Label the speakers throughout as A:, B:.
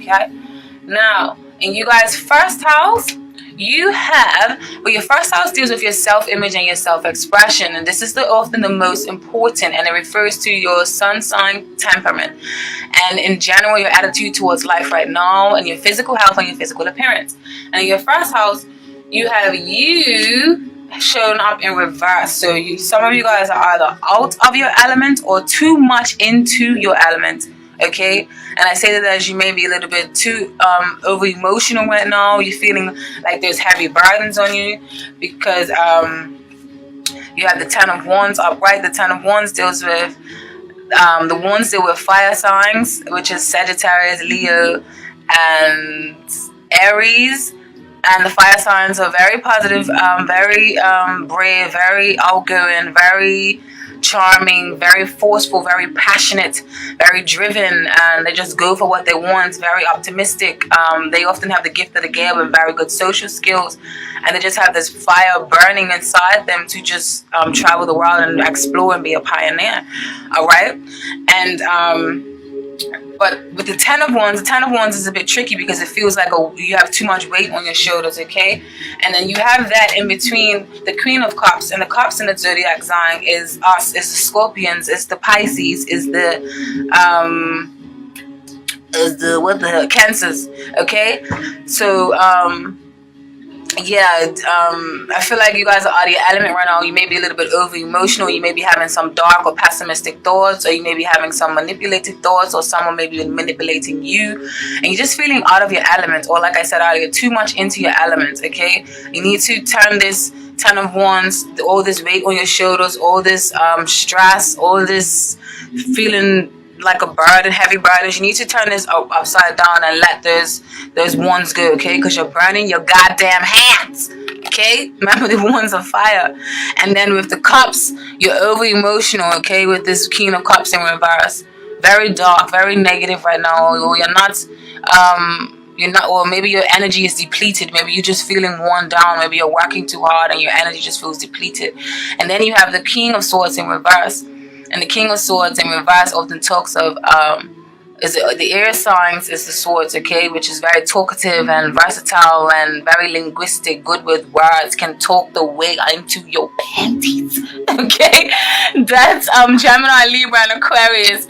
A: okay? Now, in you guys' first house, you have, well, your first house deals with your self-image and your self-expression, and this is often the most important, and it refers to your sun sign temperament, and in general, your attitude towards life right now, and your physical health and your physical appearance. And in your first house, you have you showing up in reverse. So some of you guys are either out of your element or too much into your element. Okay, and I say that as you may be a little bit too over emotional right now. You're feeling like there's heavy burdens on you because you have the Ten of Wands upright. The Ten of Wands deals with the Wands deal with fire signs, which is Sagittarius, Leo, and Aries. And the fire signs are very positive, very brave, very outgoing, very charming, very forceful, very passionate, very driven, and they just go for what they want, very optimistic. They often have the gift of the gab and very good social skills, and they just have this fire burning inside them to just travel the world and explore and be a pioneer. All right, and but with the Ten of Wands is a bit tricky because it feels like you have too much weight on your shoulders, okay? And then you have that in between the Queen of Cups, and the Cups in the zodiac sign is us, is the Scorpions, is the Pisces, is the what the hell, Cancers, okay? So yeah, I feel like you guys are out of your element right now. You may be a little bit over emotional. You may be having some dark or pessimistic thoughts, or you may be having some manipulative thoughts, or someone may be manipulating you, and you're just feeling out of your element, or like I said earlier, too much into your element. Okay, you need to turn this Ten of Wands, all this weight on your shoulders, all this stress, all this feeling like a burden, heavy burdens. You need to turn this upside down and let those wands go, okay? Because you're burning your goddamn hands, okay? Remember, the wands of fire. And then with the cups, you're over emotional, okay? With this King of Cups in reverse, very dark, very negative right now. You're not, or maybe your energy is depleted. Maybe you're just feeling worn down. Maybe you're working too hard and your energy just feels depleted. And then you have the King of Swords in reverse. And the King of Swords in reverse often talks of the air signs is the swords, okay, which is very talkative and versatile and very linguistic, good with words, can talk the way into your panties, okay? That's Gemini, Libra, and Aquarius.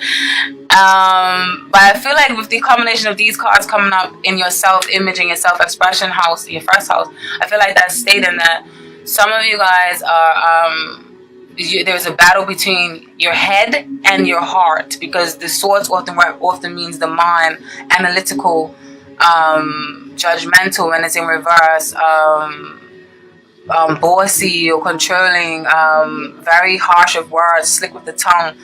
A: But I feel like with the combination of these cards coming up in your self-image and your self-expression house, your first house, I feel like that's stating that some of you guys are there's a battle between your head and your heart, because the swords often means the mind, analytical, judgmental when it's in reverse, bossy or controlling, very harsh of words, slick with the tongue,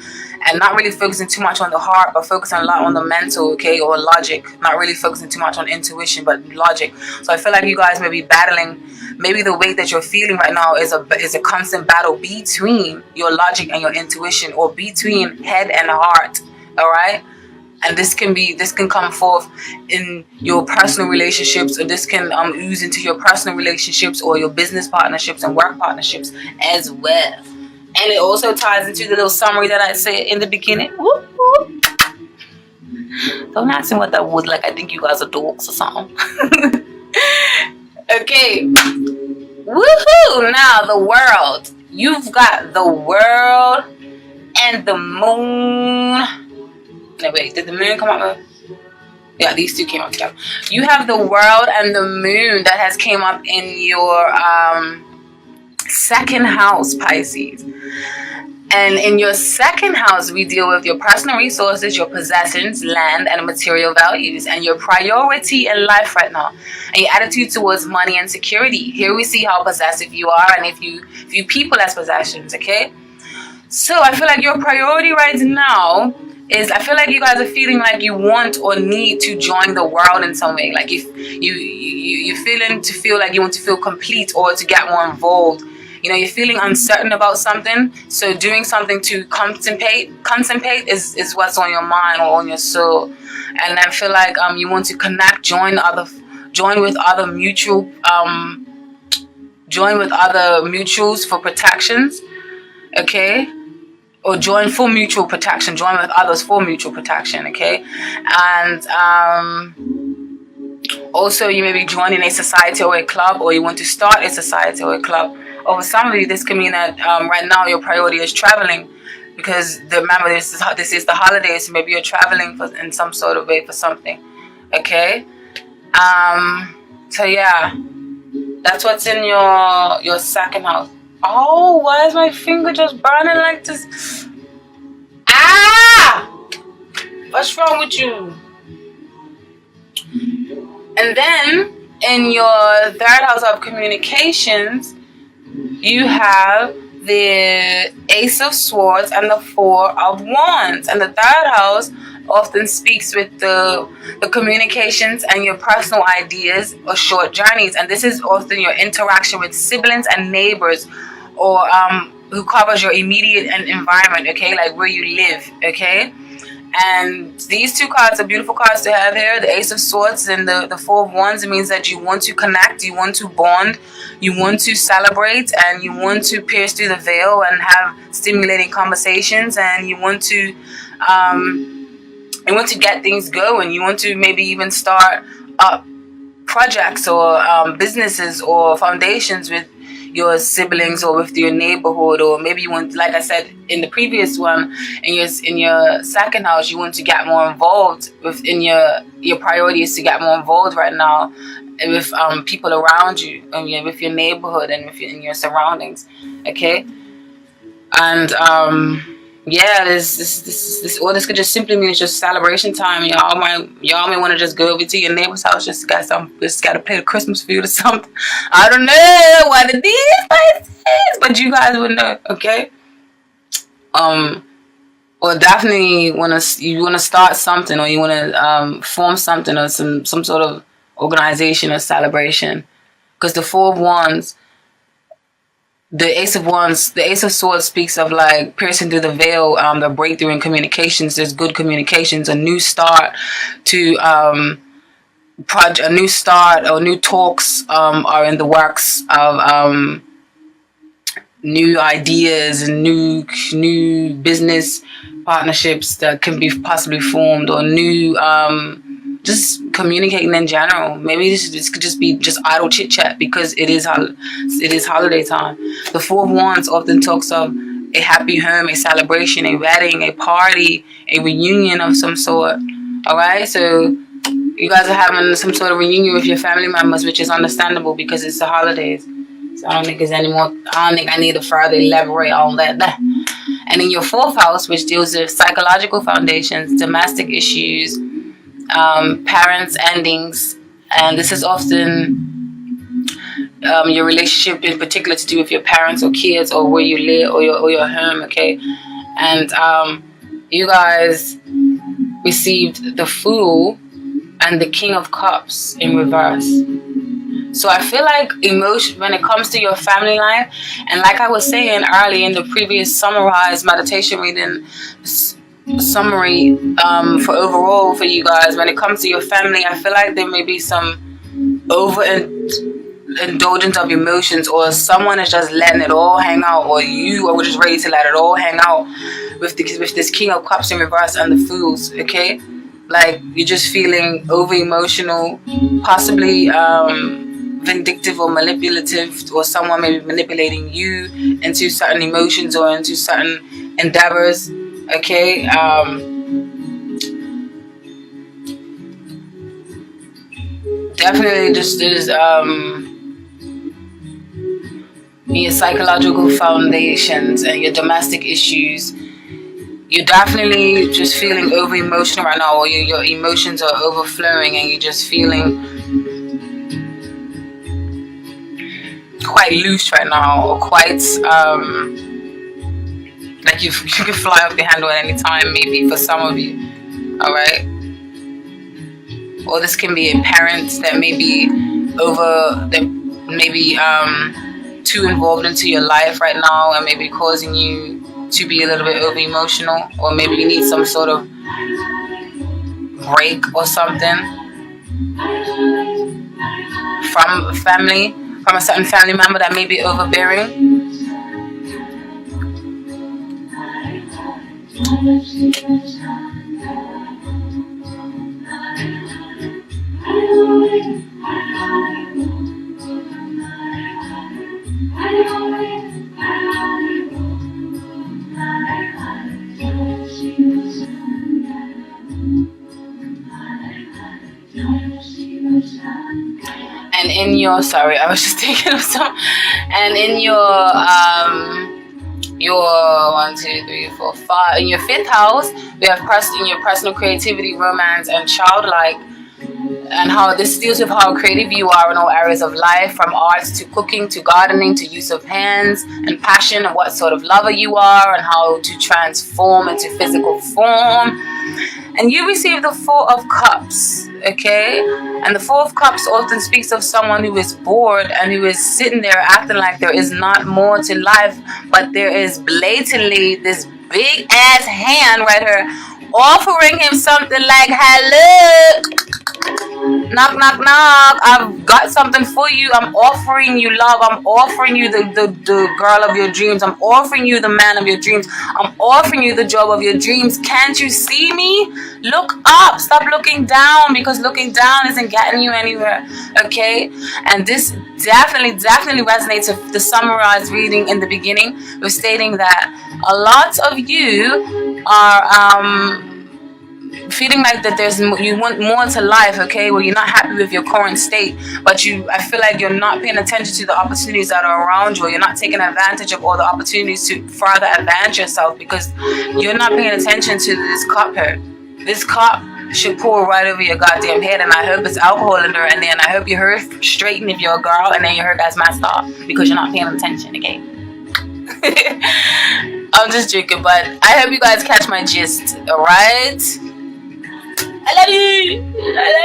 A: and not really focusing too much on the heart, but focusing a lot on the mental, okay, or logic. Not really focusing too much on intuition, but logic. So I feel like you guys may be battling. Maybe the weight that you're feeling right now is a constant battle between your logic and your intuition, or between head and heart. All right, and this can come forth in your personal relationships, or this can ooze into your personal relationships or your business partnerships and work partnerships as well. And it also ties into the little summary that I said in the beginning. Whoop, whoop. Don't ask me what that was like. I think you guys are dogs or something. Okay. Woohoo! Now the world. You've got the world and the moon. No, wait. Did the moon come up? Yeah, these two came up together. You have the world and the moon that has came up in your second house, Pisces. And in your second house, we deal with your personal resources, your possessions, land, and material values, and your priority in life right now, and your attitude towards money and security. Here we see how possessive you are, and if you view people as possessions, okay? So I feel like your priority right now is, I feel like you guys are feeling like you want or need to join the world in some way. Like you're feeling to feel like you want to feel complete or to get more involved. You know, you're feeling uncertain about something, so doing something to contemplate is what's on your mind or on your soul. And I feel like you want to connect, join with other mutuals for protections, okay? Or join for mutual protection, join with others for mutual protection, okay? And Also, you may be joining a society or a club, or you want to start a society or a club. Or for some of you, this can mean that right now your priority is traveling, because remember, this is the holidays, so maybe you're traveling in some sort of way for something. Okay. So yeah, that's what's in your second house. Oh, why is my finger just burning like this? Ah! What's wrong with you? And then in your third house of communications, you have the Ace of Swords and the Four of Wands. And the third house often speaks with the communications and your personal ideas or short journeys. And this is often your interaction with siblings and neighbors, or who covers your immediate environment, okay, like where you live, okay. And these two cards are beautiful cards to have here. The Ace of Swords and the Four of Wands. It means that you want to connect, you want to bond, you want to celebrate, and you want to pierce through the veil and have stimulating conversations, and you want to get things going. You want to maybe even start up projects or businesses or foundations with your siblings or with your neighborhood, or maybe you want, like I said in the previous one, in your second house, you want to get more involved within your priority is to get more involved right now with people around you, and with your neighborhood and in your surroundings, okay. And yeah, this or this could just simply mean it's just celebration time. Y'all may want to just go over to your neighbor's house, just got to play the Christmas food or something. I don't know what it is, but you guys would know, okay? Or definitely you want to start something, or you want to form something, or some sort of organization or celebration, because the Four of Wands. The Ace of Swords speaks of like piercing through the veil, the breakthrough in communications. There's good communications, a new start to a new start, or new talks are in the works of new ideas and new business partnerships that can be possibly formed, or new just communicating in general. Maybe this could just be just idle chit chat, because it is holiday time. The Four of Wands often talks of a happy home, a celebration, a wedding, a party, a reunion of some sort. All right, so you guys are having some sort of reunion with your family members, which is understandable because it's the holidays. So I don't think I need to further elaborate on that. And in your fourth house, which deals with psychological foundations, domestic issues, parents' endings, and this is often your relationship in particular to do with your parents or kids, or where you live, or your home, okay. And you guys received the Fool and the King of Cups in reverse. So I feel like emotion, when it comes to your family life, and like I was saying earlier in the previous summarized meditation reading summary for overall for you guys, when it comes to your family, I feel like there may be some indulgence of emotions, or someone is just letting it all hang out, or you are just ready to let it all hang out with this King of Cups in reverse and the Fools, okay. Like you're just feeling over emotional, possibly vindictive or manipulative, or someone may be manipulating you into certain emotions or into certain endeavors, okay. Definitely just there's your psychological foundations and your domestic issues. You're definitely just feeling over emotional right now, or your emotions are overflowing, and you're just feeling quite loose right now, or quite like you can fly off the handle at any time, maybe for some of you. All right. Or this can be a parent that may be too involved into your life right now, and maybe causing you to be a little bit over emotional, or maybe you need some sort of break or something from a certain family member that may be overbearing. And in your, sorry, I was just thinking of some, and in your 1, 2, 3, 4, 5, in your 5th house, we have in your personal creativity, romance, and childlike, and how this deals with how creative you are in all areas of life, from arts to cooking to gardening to use of hands and passion, and what sort of lover you are and how to transform into physical form. And you receive the 4 of Cups, okay? And the 4 of Cups often speaks of someone who is bored and who is sitting there acting like there is not more to life, but there is blatantly this big ass hand right here offering him something like, hello, knock, knock, knock, I've got something for you. I'm offering you love. I'm offering you the girl of your dreams. I'm offering you the man of your dreams. I'm offering you the job of your dreams. Can't you see me? Look up. Stop looking down, because looking down isn't getting you anywhere, okay? And this definitely resonates with the summarized reading in the beginning. We're stating that a lot of you are feeling like that you want more to life, okay? Well, you're not happy with your current state, but I feel like you're not paying attention to the opportunities that are around you. You're not taking advantage of all the opportunities to further advance yourself, because you're not paying attention to this cup here. This cup should pour right over your goddamn head, and I hope it's alcohol in there, and then I hope your hair straightened if you're a girl, and then your hair gets messed up because you're not paying attention, okay? I'm just joking, but I hope you guys catch my gist, alright? I love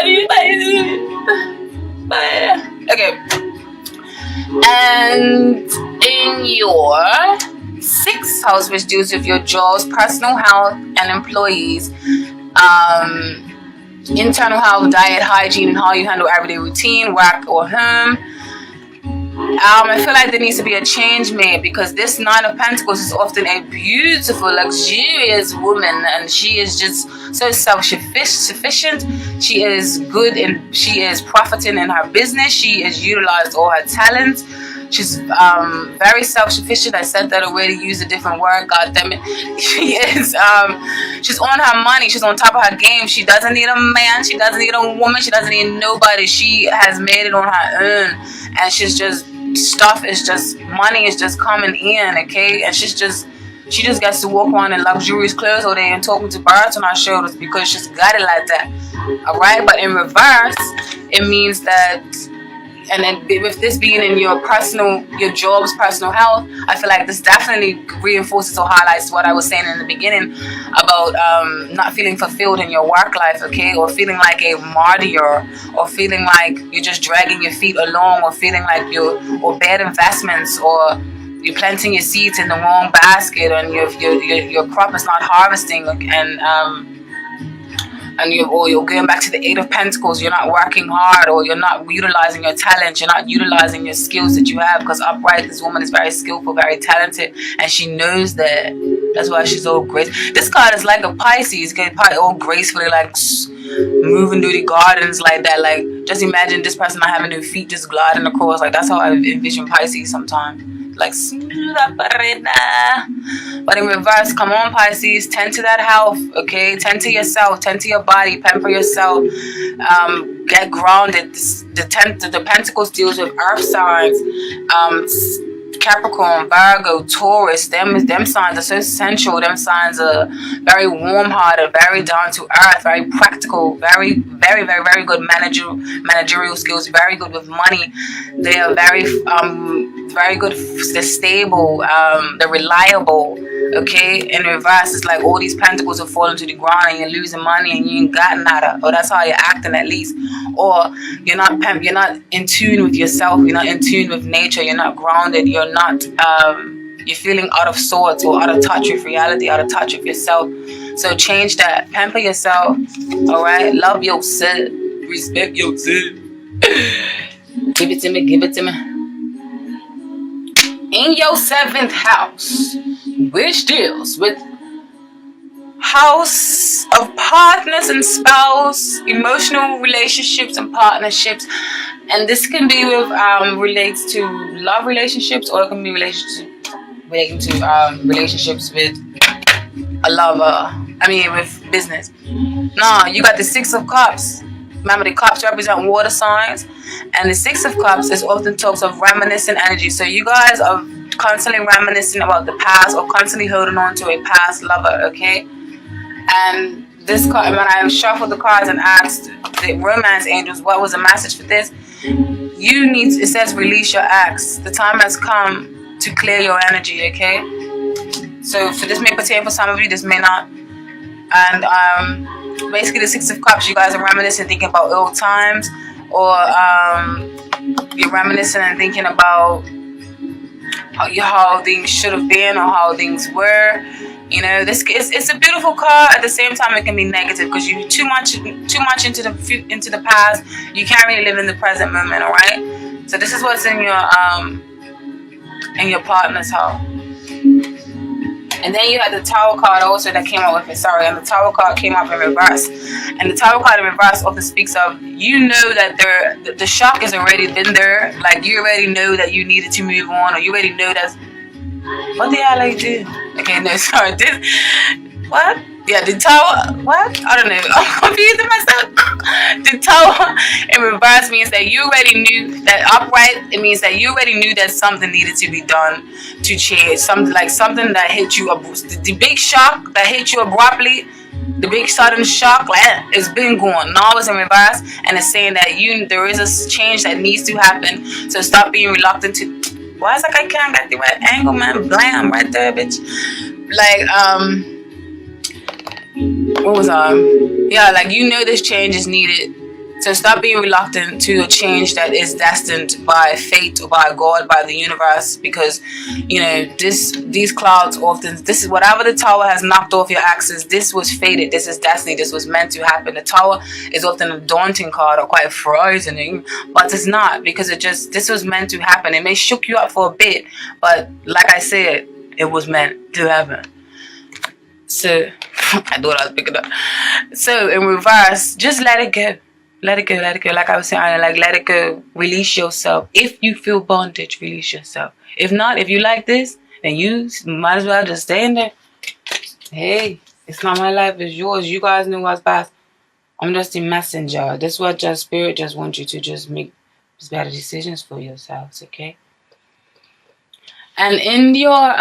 A: you, bye. Okay. And in your 6th house, which deals with your jobs, personal health, and employees, internal health, diet, hygiene, and how you handle everyday routine, work or home. I feel like there needs to be a change made, because this 9 of Pentacles is often a beautiful, luxurious woman, and she is just so self-sufficient. She is good and she is profiting in her business. She is utilized all her talents. She's very self-sufficient. I said that already. Use a different word. God damn it. She is. She's on her money. She's on top of her game. She doesn't need a man. She doesn't need a woman. She doesn't need nobody. She has made it on her own, and she's just money is just coming in, okay? And she just gets to walk around in luxurious clothes all day and talking to birds on her shoulders, because she's got it like that. All right, but in reverse, it means that. And then with this being in your job's personal health, I feel like this definitely reinforces or highlights what I was saying in the beginning about not feeling fulfilled in your work life, okay? Or feeling like a martyr, or feeling like you're just dragging your feet along, or feeling like or bad investments, or you're planting your seeds in the wrong basket, and your crop is not harvesting, and you're going back to the 8 of Pentacles. You're not working hard, or you're not utilizing your talent. You're not utilizing your skills that you have, because upright, this woman is very skillful, very talented, and she knows that. That's why she's all great. This card is like a Pisces, probably all gracefully, like moving through the gardens like that. Like, just imagine this person not having their feet just gliding across. Like, that's how I envision Pisces sometimes. Like, smooth operator. But in reverse, come on, Pisces, tend to that health, okay? Tend to yourself, tend to your body, pamper yourself, get grounded. The Pentacles deals with earth signs, Capricorn, Virgo, Taurus. Them signs are so sensual. Them signs are very warm-hearted, very down-to-earth, very practical, very, very, very, very good managerial skills, very good with money. They are very good. They're stable. They're reliable. Okay. In reverse, it's like all these pentacles are falling to the ground, and you're losing money, and you ain't got nada. Or that's how you're acting, at least. Or you're not in tune with yourself. You're not in tune with nature. You're not grounded. You're not. You're feeling out of sorts, or out of touch with reality, out of touch with yourself. So change that. Pamper yourself. All right. Love yourself. Respect yourself. Give it to me. Give it to me. In your 7th house, which deals with house of partners and spouse, emotional relationships and partnerships. And this can be with relates to love relationships, or it can be relating to relationships with a lover. I mean, with business. Now, you got the Six of Cups. Remember, the cups represent water signs, and the Six of Cups is often talks of reminiscent energy. So you guys are constantly reminiscing about the past, or constantly holding on to a past lover, okay? And this card, when I shuffled the cards and asked the romance angels what was the message for this, you need, it says release your ex. The time has come to clear your energy, okay? So for this may pertain for some of you, this may not. And basically the Six of Cups, you guys are reminiscing, thinking about old times, or you're reminiscing and thinking about how things should have been, or how things were. You know, this it's a beautiful card. At the same time, it can be negative because you too much into the past. You can't really live in the present moment. All right. So this is what's in your partner's house. And then you had the Tower card also that came out with it. Sorry, and the Tower card came up in reverse. And the Tower card in reverse often speaks of, you know that the shock has already been there. Like, you already know that you needed to move on, or you already know that. What the hell I do? Okay, no, sorry. What? Yeah, the Tower. What? I don't know. I'm confusing myself. The Tower in reverse means that you already knew that. Upright, it means that you already knew that something needed to be done to change. Something that hit you. The big shock that hit you abruptly. The big sudden shock, like, it's been going. Now it's in reverse, and it's saying that there is a change that needs to happen. So stop being reluctant to. Why is it like I can't get the right angle, man? Blam, right there, bitch. Like, what was yeah, like, you know this change is needed. So stop being reluctant to a change that is destined by fate, or by God, by the universe, because, you know, these clouds often, this is whatever the Tower has knocked off your axis, this was fated, this is destiny, this was meant to happen. The Tower is often a daunting card, or quite frightening, but it's not, because this was meant to happen. It may shook you up for a bit, but like I said, it was meant to happen. So, I thought I was picking up. So, in reverse, just let it go. Let it go, let it go. Like I was saying, like, let it go. Release yourself. If you feel bondage, release yourself. If not, if you like this, then you might as well just stay in there. Hey, it's not my life, it's yours. You guys know what's best. I'm just a messenger. This is what your spirit just wants you to just make better decisions for yourselves, okay? And in your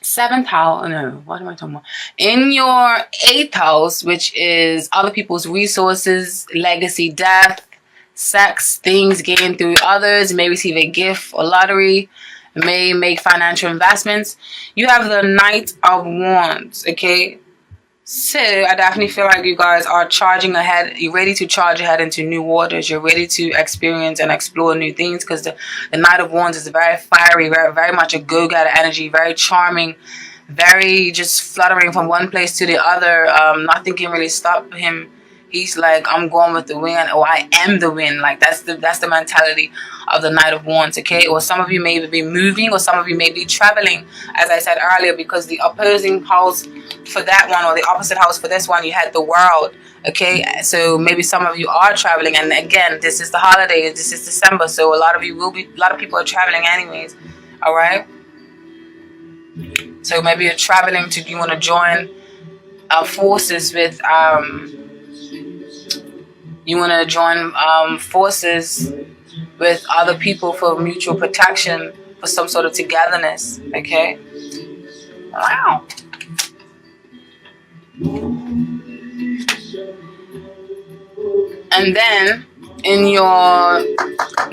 A: seventh house, no, what am I talking about? In your eighth house, which is other people's resources, legacy, death, sex, things gained through others, may receive a gift or lottery, may make financial investments. You have the Knight of Wands, okay? So I definitely feel like you guys are charging ahead. You're ready to charge ahead into new waters. You're ready to experience and explore new things, because the Knight of Wands is very fiery, very, very much a go-getter energy, very charming, very just fluttering from one place to the other. Nothing can really stop him. He's like, I'm going with the wind, or I am the wind. Like, that's the mentality of the Knight of Wands, okay? Or some of you may be moving, or some of you may be traveling, as I said earlier, because the opposing house for that one, or the opposite house for this one, you had the World, okay? So maybe some of you are traveling, and again, this is the holiday, this is December, so a lot of people are traveling anyways, all right? So maybe you're traveling you want to join forces with you want to join forces with other people for mutual protection, for some sort of togetherness, okay? Wow. And then in your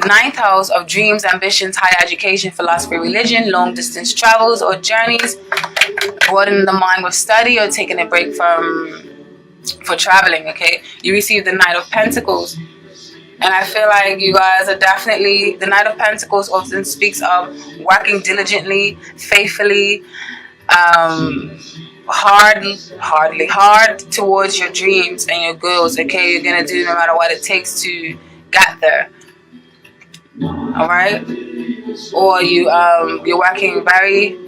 A: ninth house of dreams, ambitions, higher education, philosophy, religion, long distance travels or journeys, broadening the mind with study, or taking a break for traveling, okay? You receive the Knight of Pentacles. And I feel like you guys are definitely, the Knight of Pentacles often speaks of working diligently, faithfully, hard towards your dreams and your goals, okay? You're going to do no matter what it takes to get there, all right? Or you're working very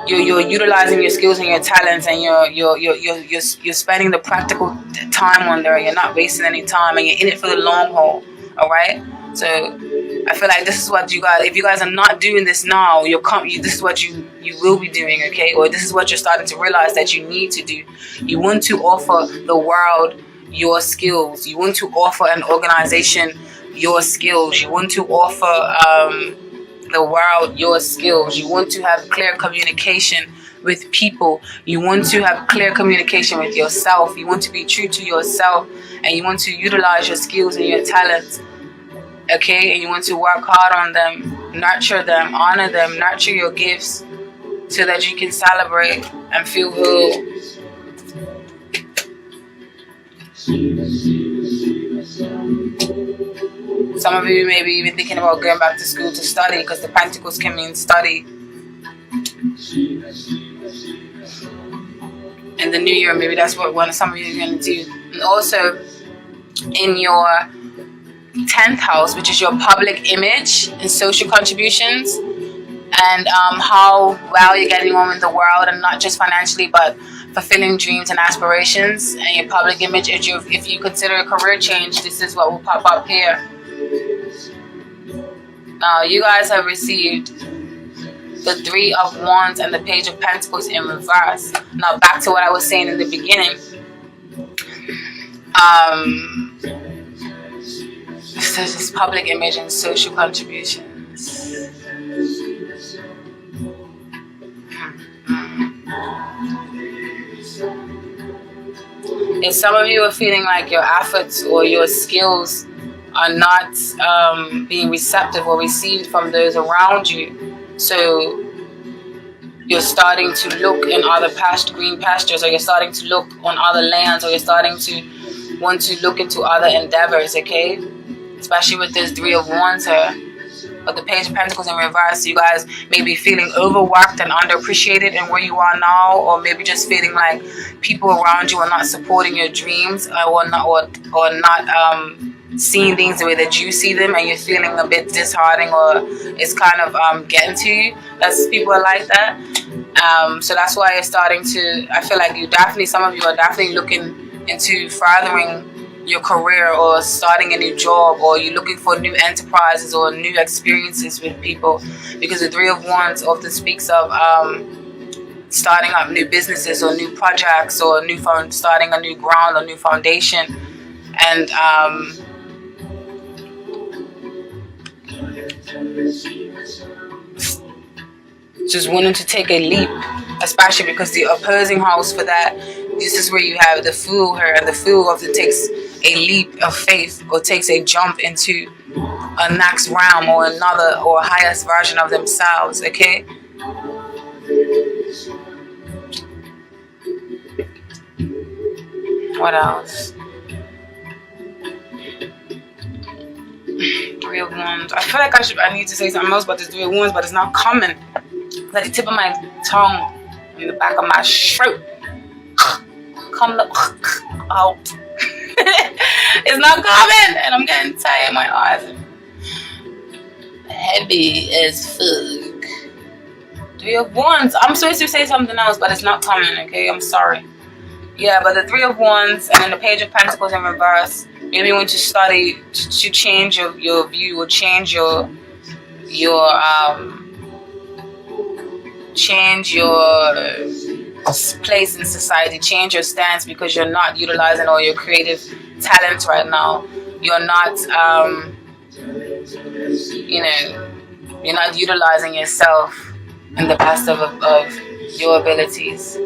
A: you're utilizing your skills and your talents, and you're spending the practical time on there. You're not wasting any time, and you're in it for the long haul. All right. So I feel like this is what you guys. If you guys are not doing this now, this is what you will be doing. Okay, or this is what you're starting to realize that you need to do. You want to offer the world your skills. You want to offer an organization your skills. You want to offer the world your skills. You want to have clear communication with people. You want to have clear communication with yourself. You want to be true to yourself, and you want to utilize your skills and your talents. Okay, and you want to work hard on them, nurture them, honor them, nurture your gifts, so that you can celebrate and feel whole. Some of you may be even thinking about going back to school to study, because the Pentacles can mean study. In the new year, maybe that's what some of you are going to do. And also, in your 10th house, which is your public image and social contributions, and how well you're getting on in the world, and not just financially, but fulfilling dreams and aspirations, and your public image. If you consider a career change, this is what will pop up here. Now, you guys have received the 3 of Wands and the Page of Pentacles in reverse. Now, back to what I was saying in the beginning. This is public image and social contributions. If some of you are feeling like your efforts or your skills are not being receptive or received from those around you, so you're starting to look in other green pastures, or you're starting to look on other lands, or you're starting to want to look into other endeavors, okay? Especially with this 3 of Wands here. But the Page of Pentacles in reverse, you guys may be feeling overworked and underappreciated in where you are now, or maybe just feeling like people around you are not supporting your dreams, or not seeing things the way that you see them, and you're feeling a bit disheartening, or it's kind of getting to you. That's people are like that. So that's why you're starting to. I feel like some of you are definitely looking into furthering your career, or starting a new job, or you're looking for new enterprises or new experiences with people, because the 3 of Wands often speaks of starting up new businesses or new projects, or starting a new ground or new foundation, and just wanting to take a leap, especially because the opposing house for that, this is where you have the Fool here, and the Fool often takes a leap of faith, or takes a jump into a next realm, or another, or highest version of themselves, okay? What else? 3 of Wands. I feel like I need to say something else about this 3 of Wands, but it's not coming. It's like the tip of my tongue, in the back of my throat. Come out. It's not coming, and I'm getting tired. My eyes are heavy as fuck. 3 of Wands. I'm supposed to say something else, but it's not coming. Okay, I'm sorry. Yeah, but the 3 of Wands and then the Page of Pentacles in reverse. Maybe you want to study to change your view, or change your place in society, change your stance, because you're not utilizing all your creative talents right now. You're not you're not utilizing yourself in the best of your abilities.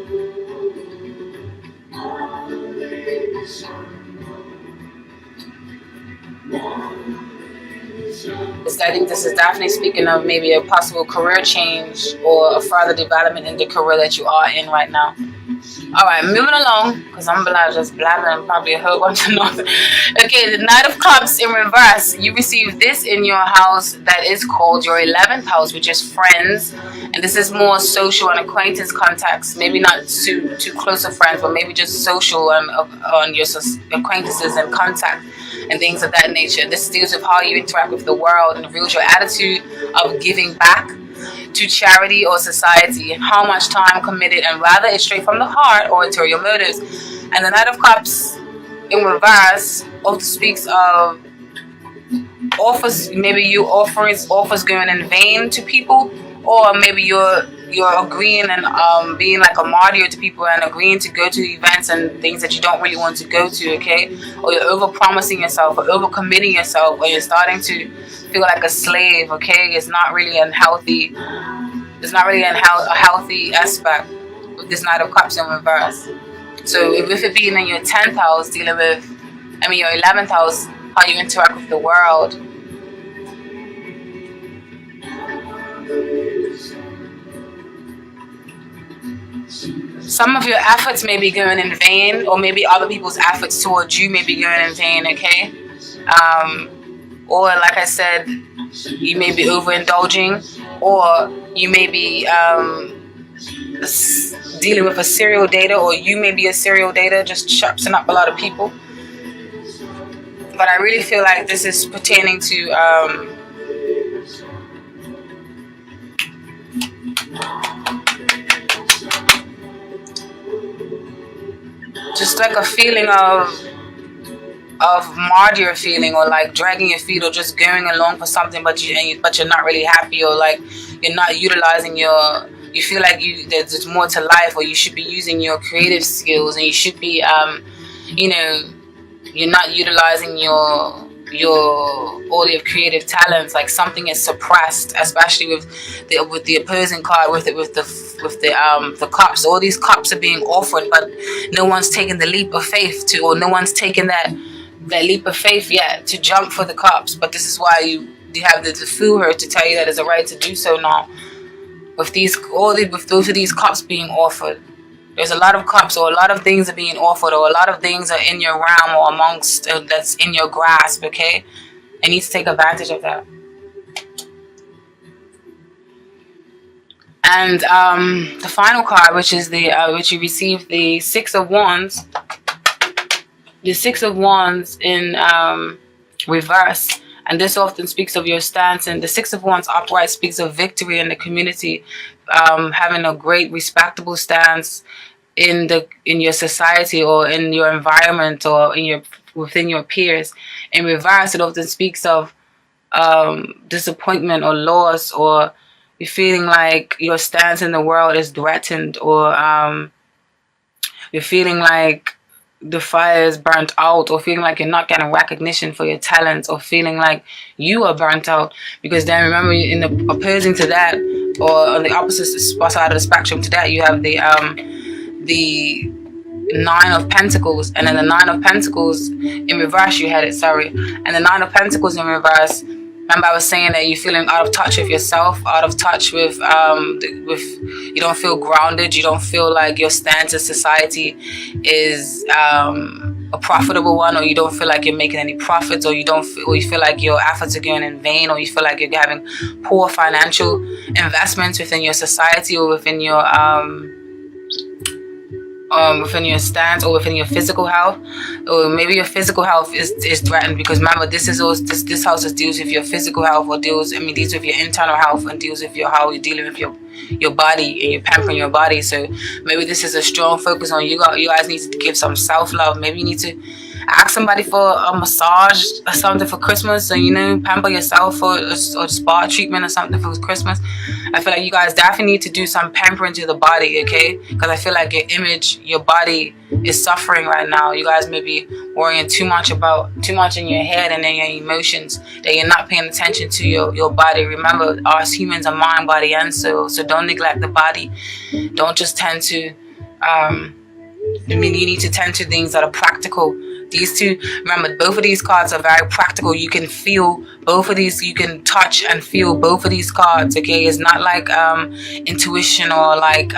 A: I think this is definitely speaking of maybe a possible career change, or a further development in the career that you are in right now. Alright, moving along, because I'm just blabbering probably a whole bunch of nothing. Okay, the Knight of Cups in reverse. You receive this in your house that is called your 11th house, which is friends. And this is more social and acquaintance contacts. Maybe not too close of friends, but maybe just social and on your acquaintances and contact and things of that nature. This deals with how you interact with the world, and reveals your attitude of giving back to charity or society? How much time committed, and whether it's straight from the heart or ulterior motives. And the Knight of Cups in reverse also speaks of offers. Maybe you offers going in vain to people, or maybe you're agreeing and being like a martyr to people and agreeing to go to events and things that you don't really want to go to, okay? Or you're over promising yourself or over committing yourself, or you're starting to feel like a slave, okay? It's not really a healthy aspect with this Knight of Cups in reverse. So with it being in your 10th house, dealing with, your 11th house, how you interact with the world. Some of your efforts may be going in vain, or maybe other people's efforts towards you may be going in vain, okay? Or like I said, you may be overindulging, or you may be dealing with a serial dater, or you may be a serial dater, just sharpening up a lot of people. But I really feel like this is pertaining to just like a feeling of martyr feeling, or like dragging your feet, or just going along for something, but you're not really happy, or like you're not utilizing you feel like there's more to life, or you should be using your creative skills, and you should be you're not utilizing all your creative talents. Like something is suppressed, especially with the opposing card, with the cups. All these cups are being offered, but no one's taking the leap of faith or no one's taking that leap of faith yet to jump for the cups. But this is why you have the Fool here to tell you that it's a right to do so now. With both of these cups being offered, there's a lot of cups, or a lot of things are being offered, or a lot of things are in your realm, or amongst that's in your grasp, okay? And you need to take advantage of that. And the final card, which is which you received, the Six of Wands. The Six of Wands in reverse. And this often speaks of your stance. And the Six of Wands upright speaks of victory in the community, having a great, respectable stance in your society, or in your environment, or within your peers. In reverse, it often speaks of disappointment or loss, or you're feeling like your stance in the world is threatened, or you're feeling like the fire is burnt out, or feeling like you're not getting recognition for your talents, or feeling like you are burnt out. Because then remember, in the opposing to that, or on the opposite side of the spectrum to that, you have the Nine of Pentacles. And then the Nine of Pentacles in reverse, you had it, sorry. And the Nine of Pentacles in reverse, remember I was saying that you're feeling out of touch with yourself, out of touch with you don't feel grounded, you don't feel like your stance in society is a profitable one, or you don't feel like you're making any profits, or you feel like your efforts are going in vain, or you feel like you're having poor financial investments within your society, or within your stance, or within your physical health. Or maybe your physical health is threatened, because remember, this house deals with your physical health, or deals with your internal health, and deals with how you're dealing with your body, and you're pampering your body. So maybe this is a strong focus on you guys need to give some self-love. Maybe you need to ask somebody for a massage or something for Christmas, or pamper yourself, or spa treatment or something for Christmas. I feel like you guys definitely need to do some pampering to the body, okay? Because I feel like your body is suffering right now. You guys may be worrying too much in your head and in your emotions, that you're not paying attention to your body. Remember, us humans are mind, body, and soul. So don't neglect the body. Don't just tend to you need to tend to things that are practical. These two, remember, both of these cards are very practical. You can feel both of these, you can touch and feel both of these cards, okay? It's not like intuition, or like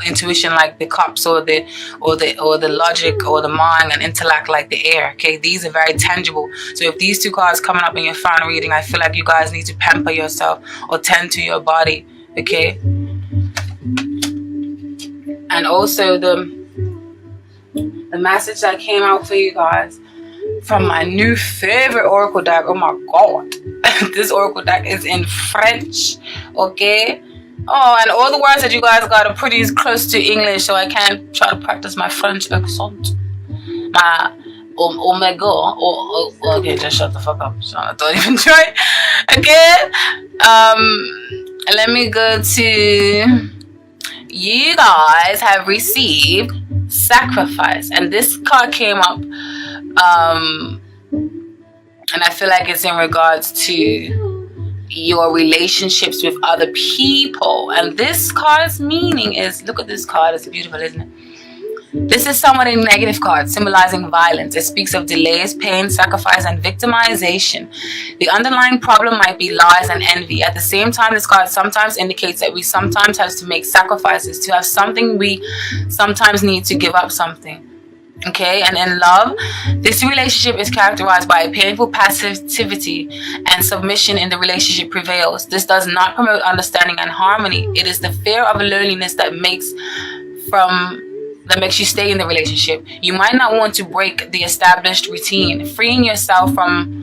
A: intuition like the cups, or the logic, or the mind and intellect like the air, okay? These are very tangible. So if these two cards coming up in your final reading, I feel like you guys need to pamper yourself, or tend to your body, okay? And also the message that came out for you guys from my new favorite oracle deck. Oh my god. This oracle deck is in French, okay? Oh, and all the words that you guys got are pretty close to English, so I can't try to practice my French accent. My omega. Okay, just shut the fuck up, Sean. Don't even try. Okay. Let me go to. You guys have received sacrifice, and this card came up. And I feel like it's in regards to your relationships with other people. And this card's meaning is, look at this card, it's beautiful, isn't it? This is somewhat a negative card, symbolizing violence. It speaks of delays, pain, sacrifice, and victimization. The underlying problem might be lies and envy. At the same time, this card sometimes indicates that we sometimes have to make sacrifices. To have something, we sometimes need to give up something. Okay, and in love, this relationship is characterized by a painful passivity, and submission in the relationship prevails. This does not promote understanding and harmony. It is the fear of loneliness that makes you stay in the relationship. You might not want to break the established routine. Freeing yourself from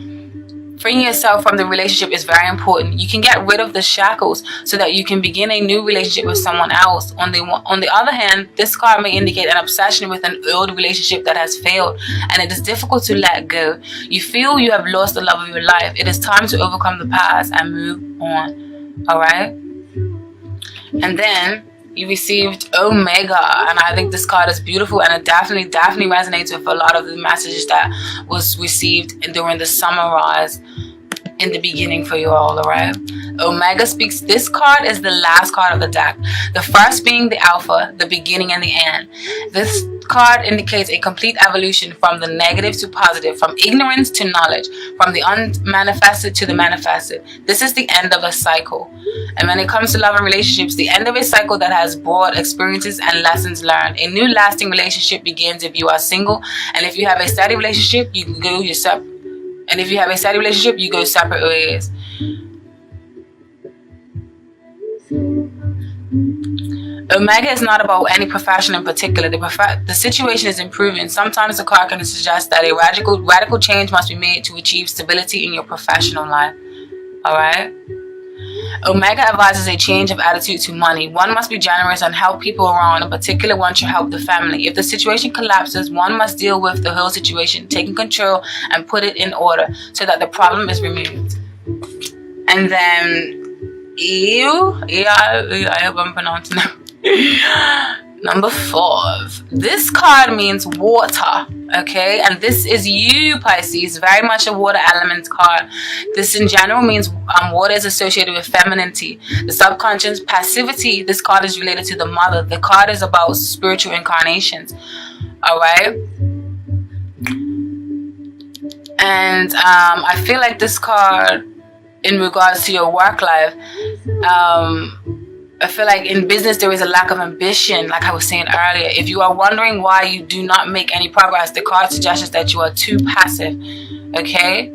A: the relationship is very important. You can get rid of the shackles so that you can begin a new relationship with someone else. On the other hand, this card may indicate an obsession with an old relationship that has failed, and it is difficult to let go. You feel you have lost the love of your life. It is time to overcome the past and move on. Alright? And then you received Omega, and I think this card is beautiful, and it definitely resonates with a lot of the messages that was received during the summer rise in the beginning for you all. Alright, Omega speaks. This card is the last card of the deck, the first being the Alpha, the beginning and the end. This card indicates a complete evolution from the negative to positive, from ignorance to knowledge, from the unmanifested to the manifested. This is the end of a cycle. And when it comes to love and relationships, the end of a cycle that has brought experiences and lessons learned. A new lasting relationship begins if you are single, and if you have a steady relationship, you can go yourself. And if you have a steady relationship, you go separate ways. Omega is not about any profession in particular. The situation is improving. Sometimes the card can suggest that a radical change must be made to achieve stability in your professional life. Alright? Omega advises a change of attitude to money. One must be generous and help people around. In particular, one should help the family. If the situation collapses, one must deal with the whole situation, taking control and put it in order so that the problem is removed. And then, I hope I'm pronouncing it. Number 4. This card means water, okay? And this is you, Pisces, very much a water element card. This in general means water is associated with femininity, the subconscious, passivity. This card is related to the mother. The card is about spiritual incarnations, all right? And I feel like this card, in regards to your work life, I feel like in business there is a lack of ambition, like I was saying earlier. If you are wondering why you do not make any progress, the card suggests that you are too passive, okay?